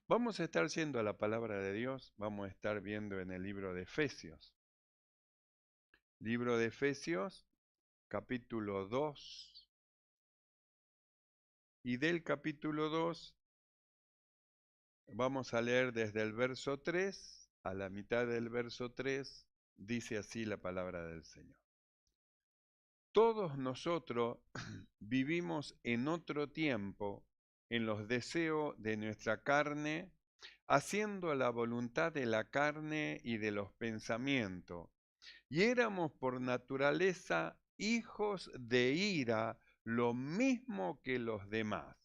Vamos a estar yendo a la palabra de Dios, vamos a estar viendo en el libro de Efesios. Libro de Efesios, capítulo 2. Y del capítulo 2 vamos a leer desde el verso 3 a la mitad del verso 3, dice así la palabra del Señor. Todos nosotros vivimos en otro tiempo, en los deseos de nuestra carne, haciendo la voluntad de la carne y de los pensamientos. Y éramos por naturaleza hijos de ira, lo mismo que los demás.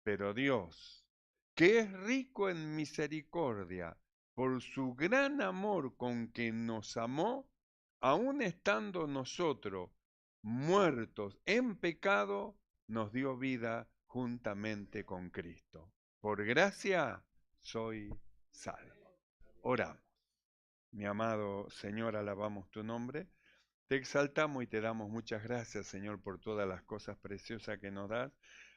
Pero Dios, que es rico en misericordia, por su gran amor con que nos amó, aun estando nosotros muertos en pecado, nos dio vida juntamente con Cristo. Por gracia soy salvo. Oramos. Mi amado Señor, alabamos tu nombre. Te exaltamos y te damos muchas gracias, Señor, por todas las cosas preciosas que nos das.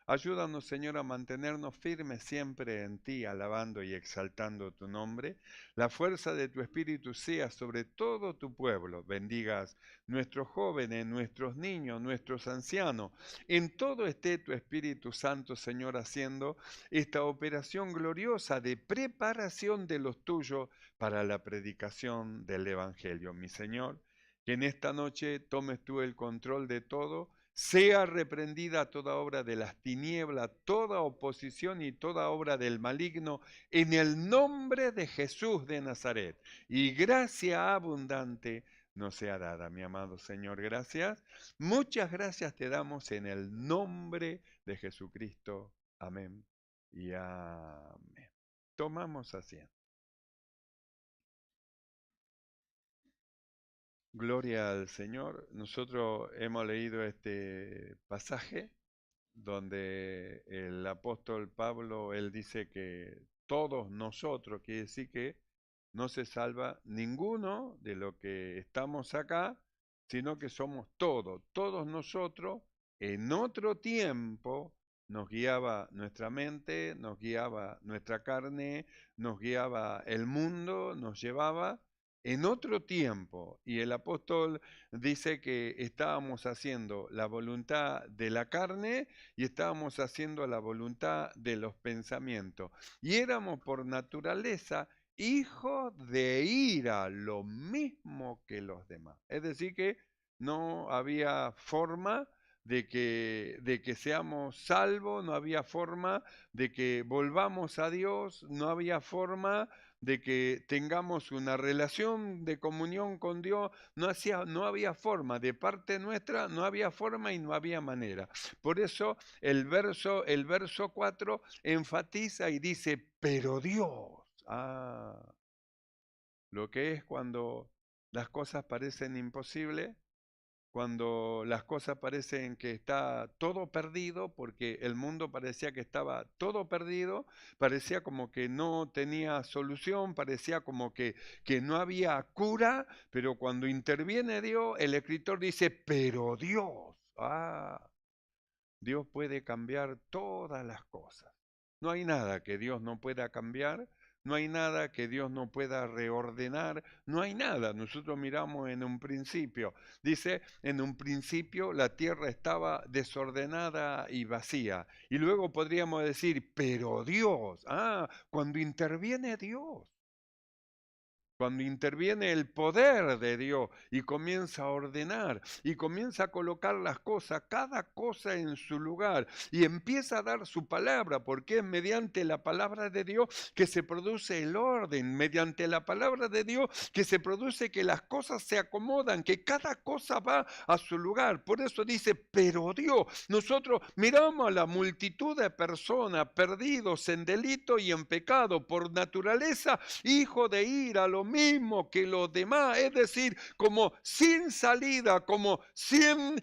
Ayúdanos, Señor, a mantenernos firmes siempre en ti, alabando y exaltando tu nombre. La fuerza de tu Espíritu sea sobre todo tu pueblo. Bendigas nuestros jóvenes, nuestros niños, nuestros ancianos. En todo esté tu Espíritu Santo, Señor, haciendo esta operación gloriosa de preparación de los tuyos para la predicación del Evangelio. Mi Señor, que en esta noche tomes tú el control de todo, sea reprendida toda obra de las tinieblas, toda oposición y toda obra del maligno, en el nombre de Jesús de Nazaret. Y gracia abundante nos sea dada, mi amado Señor. Gracias. Muchas gracias te damos en el nombre de Jesucristo. Amén y amén. Tomamos asiento. Gloria al Señor. Nosotros hemos leído este pasaje donde el apóstol Pablo, él dice que todos nosotros, quiere decir que no se salva ninguno de lo que estamos acá, sino que somos todos nosotros. En otro tiempo nos guiaba nuestra mente, nos guiaba nuestra carne, nos guiaba el mundo, nos llevaba en otro tiempo. Y el apóstol dice que estábamos haciendo la voluntad de la carne y estábamos haciendo la voluntad de los pensamientos. Y éramos por naturaleza hijos de ira, lo mismo que los demás. Es decir, que no había forma de que seamos salvos, no había forma de que volvamos a Dios, no había forma de que tengamos una relación de comunión con Dios, no había forma, de parte nuestra no había forma y no había manera. Por eso el verso 4 enfatiza y dice, pero Dios, lo que es cuando las cosas parecen imposibles, cuando las cosas parecen que está todo perdido, porque el mundo parecía que estaba todo perdido, parecía como que no tenía solución, parecía como que no había cura, pero cuando interviene Dios, el escritor dice, pero Dios, Dios puede cambiar todas las cosas. No hay nada que Dios no pueda cambiar, no hay nada que Dios no pueda reordenar, no hay nada. Nosotros miramos en un principio, dice, en un principio la tierra estaba desordenada y vacía. Y luego podríamos decir, pero Dios, cuando interviene Dios. Cuando interviene el poder de Dios y comienza a ordenar y comienza a colocar las cosas, cada cosa en su lugar y empieza a dar su palabra, porque es mediante la palabra de Dios que se produce el orden, mediante la palabra de Dios que se produce que las cosas se acomodan, que cada cosa va a su lugar. Por eso dice, pero Dios, nosotros miramos a la multitud de personas perdidos en delito y en pecado por naturaleza, hijo de ira, lo mismo que los demás, es decir, como sin salida, como sin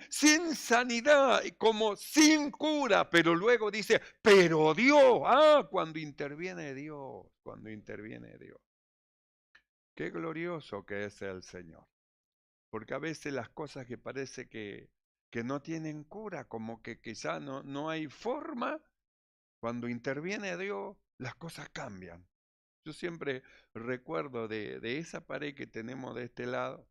sanidad, como sin cura, pero luego dice, pero Dios, cuando interviene Dios. Qué glorioso que es el Señor, porque a veces las cosas que parece que no tienen cura, como que quizá no hay forma, Cuando interviene Dios, las cosas cambian. Yo siempre recuerdo de esa pared que tenemos de este lado,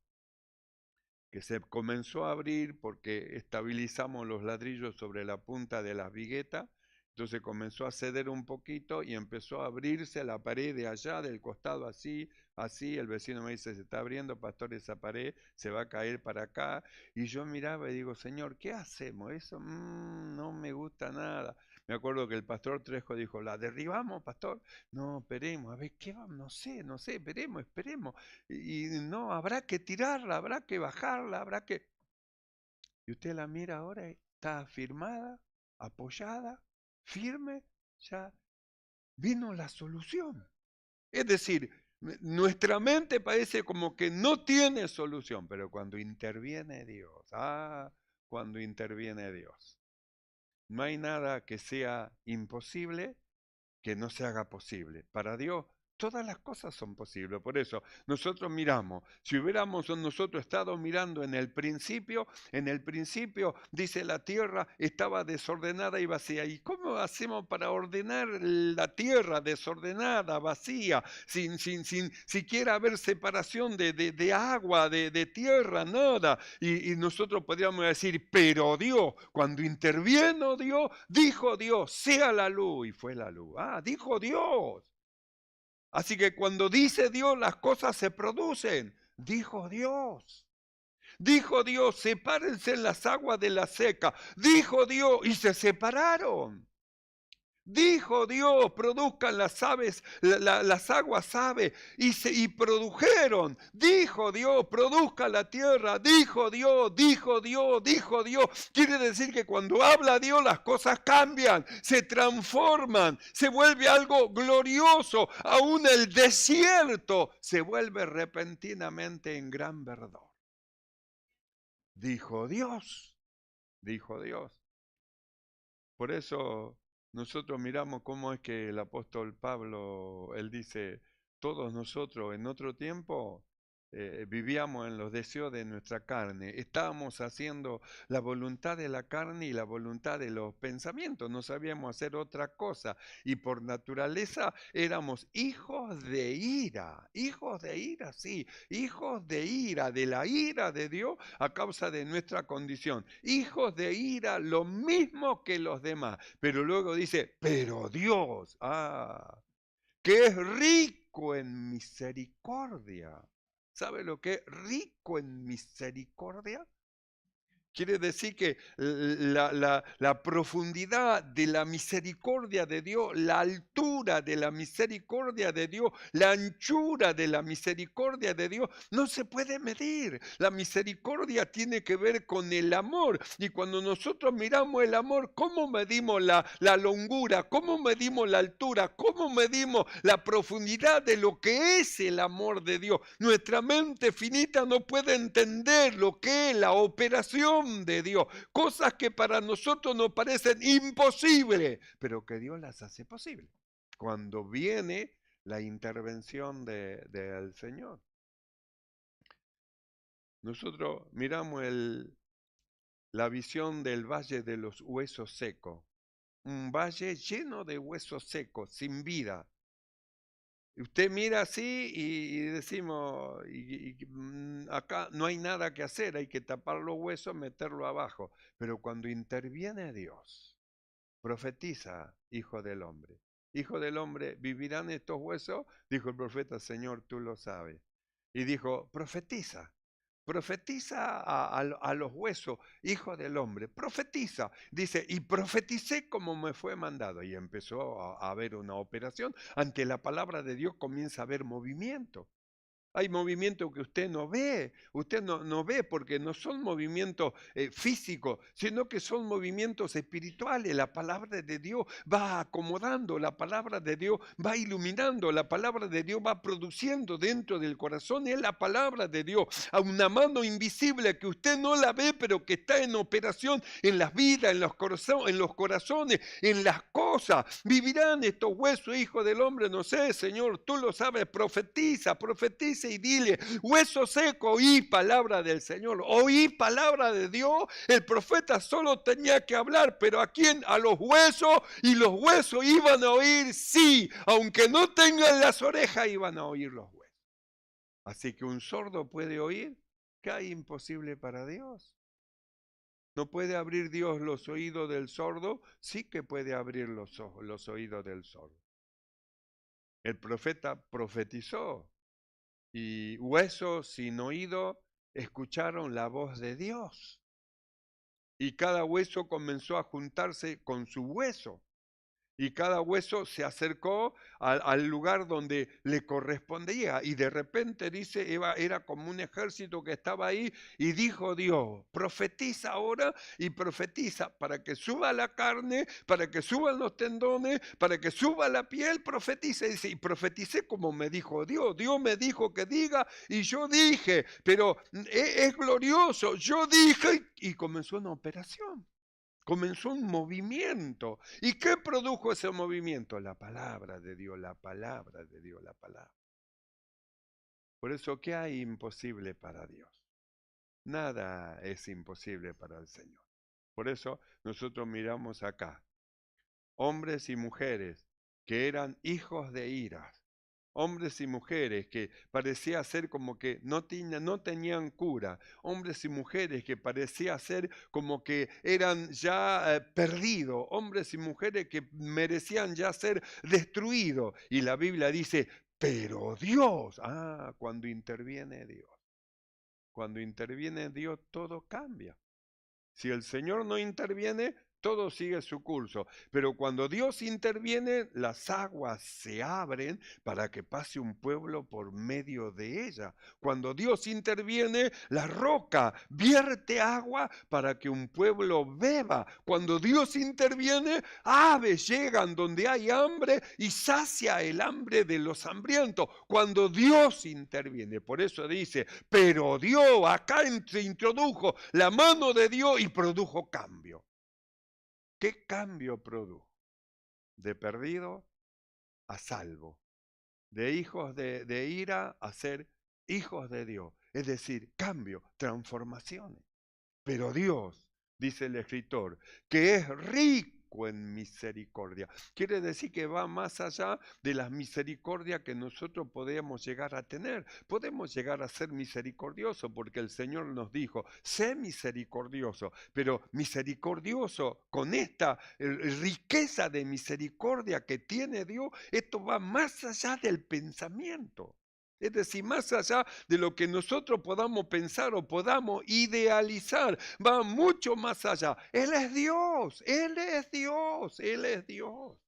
que se comenzó a abrir porque estabilizamos los ladrillos sobre la punta de las viguetas, entonces comenzó a ceder un poquito y empezó a abrirse la pared de allá, del costado así, así, el vecino me dice, se está abriendo, pastor, esa pared, se va a caer para acá, y yo miraba y digo, Señor, ¿qué hacemos? Eso no me gusta nada. Me acuerdo que el pastor Trejo dijo, ¿la derribamos, pastor? No, esperemos, a ver, ¿qué vamos? No sé, esperemos. Y no, habrá que tirarla, habrá que bajarla, habrá que... Y usted la mira ahora, está afirmada, apoyada, firme, ya vino la solución. Es decir, nuestra mente parece como que no tiene solución, pero cuando interviene Dios, cuando interviene Dios, no hay nada que sea imposible que no se haga posible. Para Dios todas las cosas son posibles. Por eso nosotros miramos, si hubiéramos nosotros estado mirando en el principio dice la tierra estaba desordenada y vacía. ¿Y cómo hacemos para ordenar la tierra desordenada, vacía, sin siquiera haber separación de agua, de tierra, nada? Y nosotros podríamos decir, pero Dios, cuando intervino Dios, dijo Dios, sea la luz, y fue la luz. Dijo Dios. Así que cuando dice Dios, las cosas se producen. Dijo Dios. Dijo Dios, sepárense las aguas de la seca. Dijo Dios, y se separaron. Dijo Dios, produzcan las aves, las aguas aves, y produjeron. Dijo Dios, produzca la tierra. Dijo Dios. Quiere decir que cuando habla Dios las cosas cambian, se transforman, se vuelve algo glorioso. Aún el desierto se vuelve repentinamente en gran verdor. Dijo Dios. Por eso nosotros miramos cómo es que el apóstol Pablo, él dice, todos nosotros en otro tiempo vivíamos en los deseos de nuestra carne, estábamos haciendo la voluntad de la carne y la voluntad de los pensamientos, no sabíamos hacer otra cosa y por naturaleza éramos hijos de ira, sí, hijos de ira, de la ira de Dios a causa de nuestra condición, hijos de ira lo mismo que los demás, pero luego dice, pero Dios, que es rico en misericordia. ¿Sabe lo que es rico en misericordia? Quiere decir que la profundidad de la misericordia de Dios, la altura de la misericordia de Dios, la anchura de la misericordia de Dios, no se puede medir. La misericordia tiene que ver con el amor. Y cuando nosotros miramos el amor, ¿cómo medimos la longura? ¿Cómo medimos la altura? ¿Cómo medimos la profundidad de lo que es el amor de Dios? Nuestra mente finita no puede entender lo que es la operación de Dios, cosas que para nosotros nos parecen imposibles, pero que Dios las hace posibles cuando viene la intervención del Señor. Nosotros miramos la visión del valle de los huesos secos, un valle lleno de huesos secos, sin vida. Usted mira así y decimos, acá no hay nada que hacer, hay que tapar los huesos, meterlo abajo. Pero cuando interviene Dios, profetiza, hijo del hombre. Hijo del hombre, ¿vivirán estos huesos? Dijo el profeta, Señor, tú lo sabes. Y dijo, profetiza. Profetiza a los huesos, hijo del hombre, profetiza. Dice, y profeticé como me fue mandado. Y empezó a haber una operación. Ante la palabra de Dios comienza a haber movimiento. Hay movimientos que usted no ve porque no son movimientos físicos, sino que son movimientos espirituales. La palabra de Dios va acomodando, la palabra de Dios va iluminando, la palabra de Dios va produciendo dentro del corazón. Es la palabra de Dios, a una mano invisible que usted no la ve, pero que está en operación en las vidas, en los corazones, en las cosas. ¿Vivirán estos huesos, hijo del hombre? No sé, Señor, tú lo sabes. Profetiza profetice y dile, hueso seco, oí palabra del Señor, oí palabra de Dios. El profeta solo tenía que hablar, pero ¿a quién? A los huesos, y los huesos iban a oír, sí, aunque no tengan las orejas, iban a oír los huesos. Así que un sordo puede oír. ¿Qué hay imposible para Dios? ¿No puede abrir Dios los oídos del sordo? Sí que puede abrir los oídos del sordo. El profeta profetizó y huesos sin oído escucharon la voz de Dios. Y cada hueso comenzó a juntarse con su hueso. Y cada hueso se acercó al lugar donde le correspondía. Y de repente, dice, era como un ejército que estaba ahí. Y dijo Dios, profetiza ahora y profetiza para que suba la carne, para que suban los tendones, para que suba la piel, profetiza. Y dice, y profeticé como me dijo Dios. Dios me dijo que diga y yo dije, pero es glorioso. Yo dije y comenzó una operación. Comenzó un movimiento. ¿Y qué produjo ese movimiento? La palabra de Dios, la palabra de Dios, la palabra. Por eso, ¿qué hay imposible para Dios? Nada es imposible para el Señor. Por eso nosotros miramos acá, hombres y mujeres que eran hijos de ira, hombres y mujeres que parecía ser como que no tenían cura, hombres y mujeres que parecía ser como que eran ya perdidos, hombres y mujeres que merecían ya ser destruidos. Y la Biblia dice, pero Dios, cuando interviene Dios todo cambia. Si el Señor no interviene, todo sigue su curso. Pero cuando Dios interviene, las aguas se abren para que pase un pueblo por medio de ella. Cuando Dios interviene, la roca vierte agua para que un pueblo beba. Cuando Dios interviene, aves llegan donde hay hambre y sacia el hambre de los hambrientos. Cuando Dios interviene, por eso dice, pero Dios, acá se introdujo la mano de Dios y produjo cambio. ¿Qué cambio produjo? De perdido a salvo, de hijos de ira a ser hijos de Dios. Es decir, cambio, transformaciones. Pero Dios, dice el escritor, que es rico en misericordia. Quiere decir que va más allá de las misericordias que nosotros podemos llegar a tener. Podemos llegar a ser misericordiosos porque el Señor nos dijo, sé misericordioso, pero misericordioso con esta riqueza de misericordia que tiene Dios, esto va más allá del pensamiento. Es decir, más allá de lo que nosotros podamos pensar o podamos idealizar, va mucho más allá. Él es Dios, Él es Dios, Él es Dios.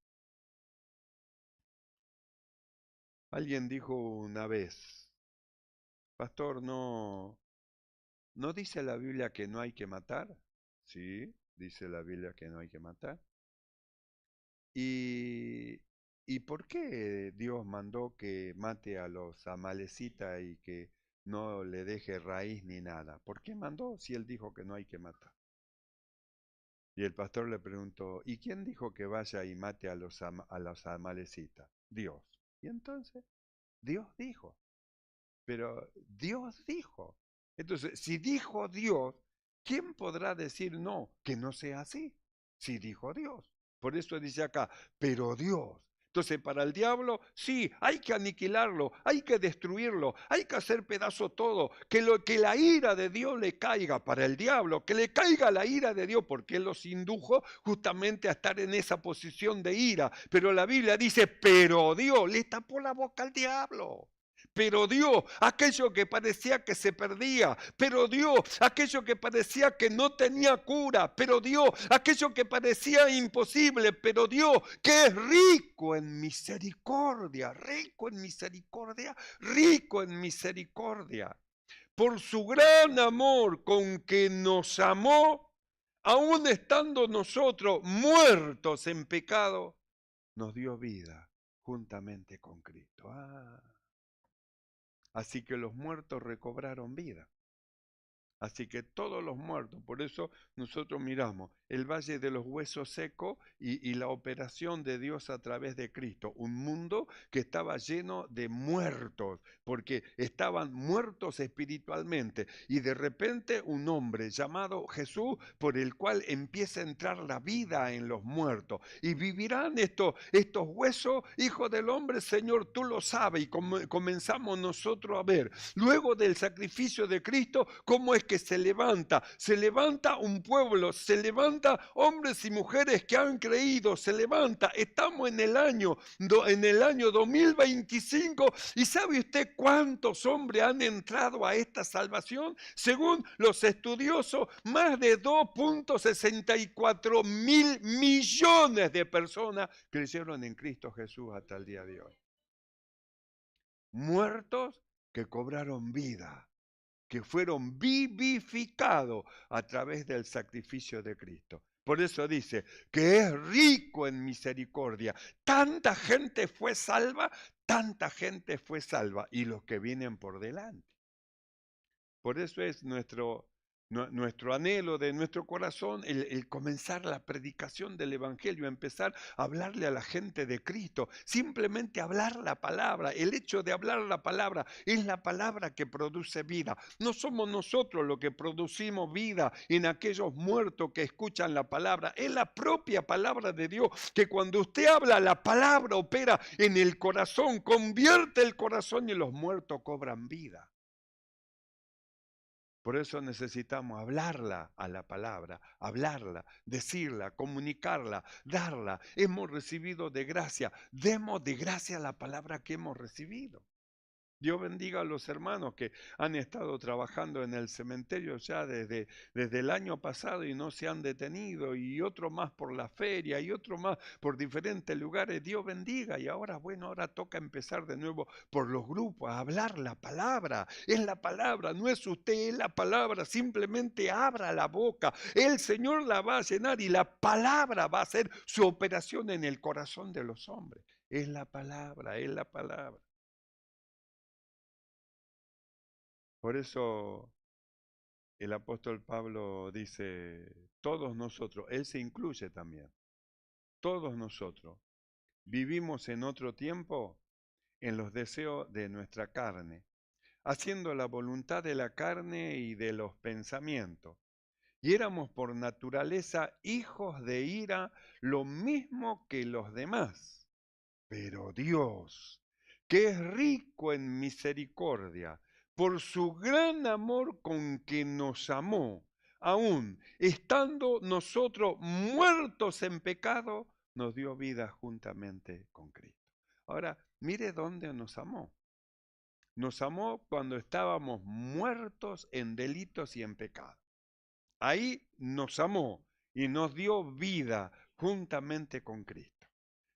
Alguien dijo una vez, pastor, ¿no dice la Biblia que no hay que matar? Sí, dice la Biblia que no hay que matar. ¿Y, ¿Y por qué Dios mandó que mate a los amalecitas y que no le deje raíz ni nada? ¿Por qué mandó si Él dijo que no hay que matar? Y el pastor le preguntó, ¿y quién dijo que vaya y mate a los amalecitas? Dios. Y entonces, Dios dijo. Pero Dios dijo. Entonces, si dijo Dios, ¿quién podrá decir no, que no sea así? Si dijo Dios. Por eso dice acá, pero Dios. Entonces, para el diablo, sí, hay que aniquilarlo, hay que destruirlo, hay que hacer pedazo todo, que la ira de Dios le caiga para el diablo, que le caiga la ira de Dios, porque Él los indujo justamente a estar en esa posición de ira. Pero la Biblia dice, pero Dios le tapó la boca al diablo. Pero Dios, aquello que parecía que se perdía, pero Dios, aquello que parecía que no tenía cura, pero Dios, aquello que parecía imposible, pero Dios, que es rico en misericordia, rico en misericordia, rico en misericordia. Por su gran amor con que nos amó, aun estando nosotros muertos en pecado, nos dio vida juntamente con Cristo. Así que los muertos recobraron vida. Así que todos los muertos, por eso nosotros miramos el valle de los huesos secos y la operación de Dios a través de Cristo. Un mundo que estaba lleno de muertos, porque estaban muertos espiritualmente. Y de repente un hombre llamado Jesús, por el cual empieza a entrar la vida en los muertos. Y vivirán estos huesos, hijo del hombre, Señor, tú lo sabes. Y comenzamos nosotros a ver, luego del sacrificio de Cristo, cómo es que se levanta un pueblo, se levanta hombres y mujeres que han creído, se levanta, estamos en el año 2025 y ¿sabe usted cuántos hombres han entrado a esta salvación? Según los estudiosos, más de 2.64 mil millones de personas creyeron en Cristo Jesús hasta el día de hoy. Muertos que cobraron vida, que fueron vivificados a través del sacrificio de Cristo. Por eso dice que es rico en misericordia. Tanta gente fue salva y los que vienen por delante. Por eso es nuestro anhelo de nuestro corazón, el comenzar la predicación del Evangelio, empezar a hablarle a la gente de Cristo, simplemente hablar la palabra. El hecho de hablar la palabra es la palabra que produce vida. No somos nosotros los que producimos vida en aquellos muertos que escuchan la palabra, es la propia palabra de Dios, que cuando usted habla, la palabra opera en el corazón, convierte el corazón y los muertos cobran vida. Por eso necesitamos hablarla a la palabra, hablarla, decirla, comunicarla, darla. Hemos recibido de gracia, demos de gracia la palabra que hemos recibido. Dios bendiga a los hermanos que han estado trabajando en el cementerio ya desde el año pasado y no se han detenido, y otro más por la feria y otro más por diferentes lugares. Dios bendiga. Y ahora, bueno, ahora toca empezar de nuevo por los grupos, a hablar la palabra. Es la palabra, no es usted, es la palabra. Simplemente abra la boca. El Señor la va a llenar y la palabra va a hacer su operación en el corazón de los hombres. Es la palabra, es la palabra. Por eso el apóstol Pablo dice, todos nosotros, él se incluye también, todos nosotros vivimos en otro tiempo en los deseos de nuestra carne, haciendo la voluntad de la carne y de los pensamientos. Y éramos por naturaleza hijos de ira, lo mismo que los demás. Pero Dios, que es rico en misericordia, por su gran amor con que nos amó, aun estando nosotros muertos en pecado, nos dio vida juntamente con Cristo. Ahora, mire dónde nos amó. Nos amó cuando estábamos muertos en delitos y en pecado. Ahí nos amó y nos dio vida juntamente con Cristo.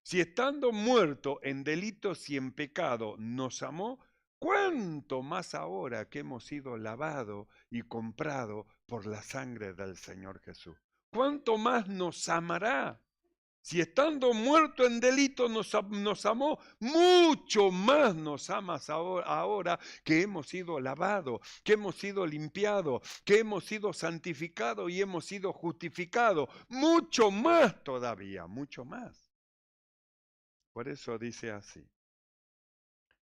Si estando muerto en delitos y en pecado nos amó, ¿cuánto más ahora que hemos sido lavados y comprados por la sangre del Señor Jesús? ¿Cuánto más nos amará? Si estando muerto en delito nos amó, mucho más nos amas ahora que hemos sido lavados, que hemos sido limpiados, que hemos sido santificados y hemos sido justificados. Mucho más todavía, mucho más. Por eso dice así,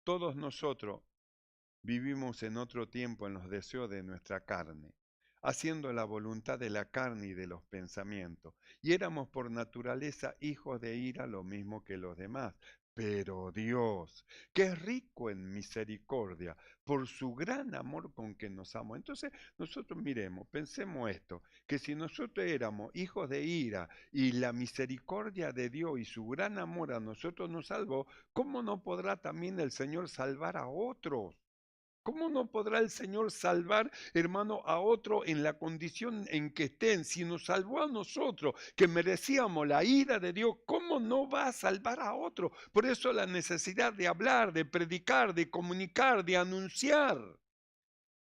todos nosotros vivimos en otro tiempo en los deseos de nuestra carne, haciendo la voluntad de la carne y de los pensamientos, y éramos por naturaleza hijos de ira lo mismo que los demás. Pero Dios, que es rico en misericordia, por su gran amor con que nos amó. Entonces nosotros miremos, pensemos esto, que si nosotros éramos hijos de ira y la misericordia de Dios y su gran amor a nosotros nos salvó, ¿cómo no podrá también el Señor salvar a otros? ¿Cómo no podrá el Señor salvar, hermano, a otro en la condición en que estén? Si nos salvó a nosotros, que merecíamos la ira de Dios, ¿cómo no va a salvar a otro? Por eso la necesidad de hablar, de predicar, de comunicar, de anunciar.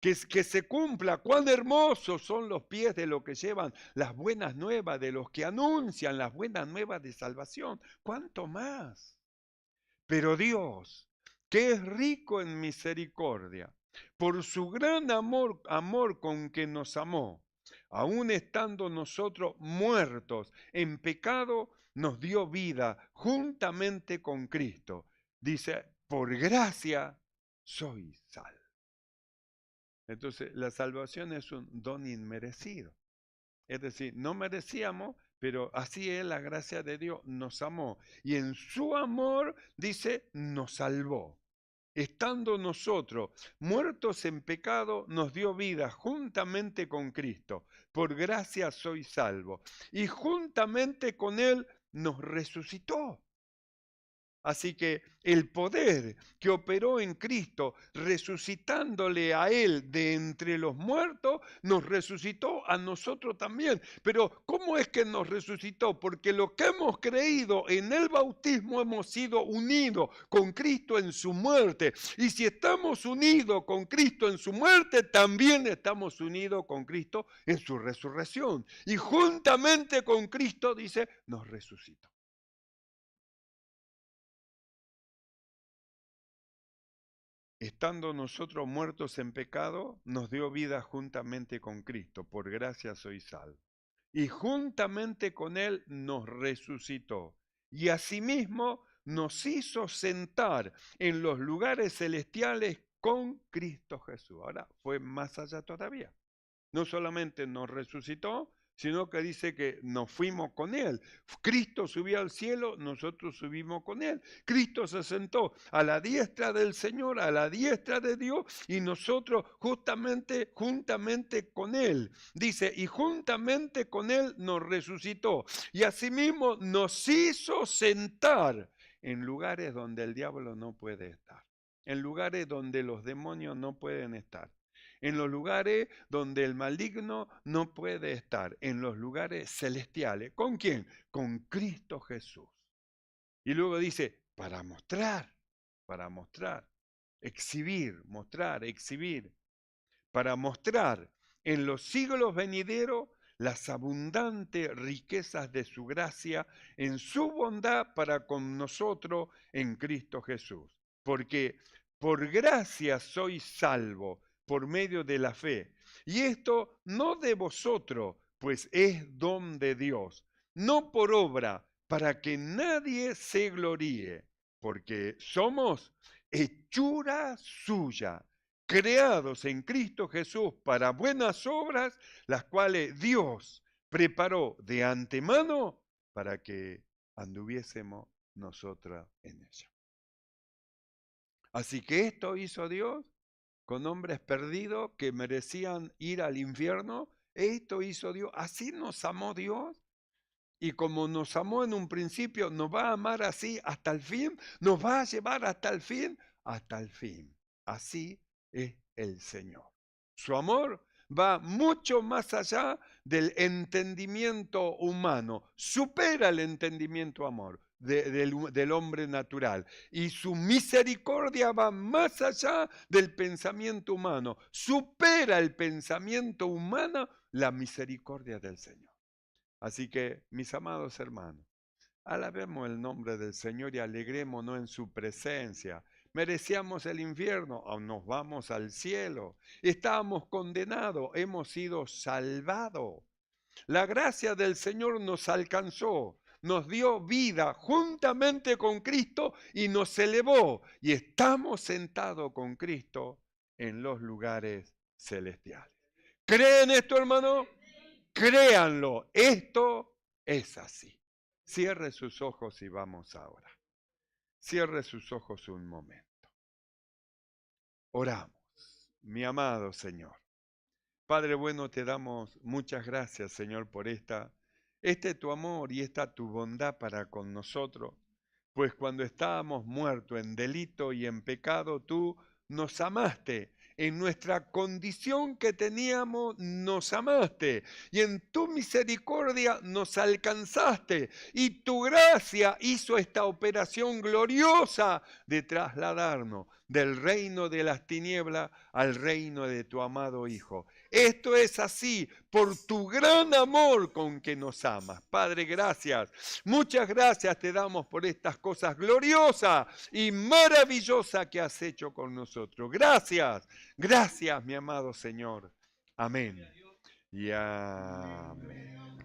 Que se cumpla. Cuán hermosos son los pies de los que llevan las buenas nuevas, de los que anuncian las buenas nuevas de salvación. ¿Cuánto más? Pero Dios, que es rico en misericordia, por su gran amor con que nos amó, aun estando nosotros muertos en pecado, nos dio vida juntamente con Cristo. Dice, por gracia soy salvo. Entonces, la salvación es un don inmerecido. Es decir, no merecíamos, pero así es la gracia de Dios, nos amó. Y en su amor, dice, nos salvó. Estando nosotros muertos en pecado, nos dio vida juntamente con Cristo. Por gracia soy salvo. Y juntamente con Él nos resucitó. Así que el poder que operó en Cristo, resucitándole a Él de entre los muertos, nos resucitó a nosotros también. Pero ¿cómo es que nos resucitó? Porque lo que hemos creído en el bautismo hemos sido unidos con Cristo en su muerte. Y si estamos unidos con Cristo en su muerte, también estamos unidos con Cristo en su resurrección. Y juntamente con Cristo, dice, nos resucitó. Estando nosotros muertos en pecado, nos dio vida juntamente con Cristo. Por gracia soy salvo. Y juntamente con Él nos resucitó. Y asimismo nos hizo sentar en los lugares celestiales con Cristo Jesús. Ahora fue más allá todavía. No solamente nos resucitó, sino que dice que nos fuimos con Él. Cristo subió al cielo, nosotros subimos con Él. Cristo se sentó a la diestra del Señor, a la diestra de Dios, y nosotros juntamente con Él. Dice, y juntamente con Él nos resucitó. Y asimismo nos hizo sentar en lugares donde el diablo no puede estar. En lugares donde los demonios no pueden estar. En los lugares donde el maligno no puede estar, en los lugares celestiales. ¿Con quién? Con Cristo Jesús. Y luego dice, para mostrar, exhibir, mostrar, exhibir, para mostrar en los siglos venideros las abundantes riquezas de su gracia en su bondad para con nosotros en Cristo Jesús. Porque por gracia soy salvo por medio de la fe. Y esto no de vosotros, pues es don de Dios, no por obra, para que nadie se gloríe, porque somos hechura suya, creados en Cristo Jesús para buenas obras, las cuales Dios preparó de antemano para que anduviésemos nosotras en ella. Así que esto hizo Dios con hombres perdidos que merecían ir al infierno. Esto hizo Dios. Así nos amó Dios. Y como nos amó en un principio, nos va a amar así hasta el fin. Nos va a llevar hasta el fin. Hasta el fin. Así es el Señor. Su amor va mucho más allá del entendimiento humano. Supera el entendimiento amor. Del hombre natural. Y su misericordia va más allá del pensamiento humano. Supera el pensamiento humano la misericordia del Señor. Así que, mis amados hermanos, alabemos el nombre del Señor y alegrémonos en su presencia. Merecíamos el infierno, nos vamos al cielo. Estábamos condenados, hemos sido salvados. La gracia del Señor nos alcanzó, nos dio vida juntamente con Cristo y nos elevó. Y estamos sentados con Cristo en los lugares celestiales. ¿Creen esto, hermano? Créanlo, esto es así. Cierre sus ojos y vamos ahora. Cierre sus ojos un momento. Oramos, mi amado Señor. Padre bueno, te damos muchas gracias, Señor, por este tu amor y esta tu bondad para con nosotros. Pues cuando estábamos muertos en delito y en pecado, tú nos amaste. En nuestra condición que teníamos, nos amaste. Y en tu misericordia nos alcanzaste. Y tu gracia hizo esta operación gloriosa de trasladarnos del reino de las tinieblas al reino de tu amado Hijo. Esto es así por tu gran amor con que nos amas. Padre, gracias. Muchas gracias te damos por estas cosas gloriosas y maravillosas que has hecho con nosotros. Gracias, gracias, mi amado Señor. Amén. Y amén.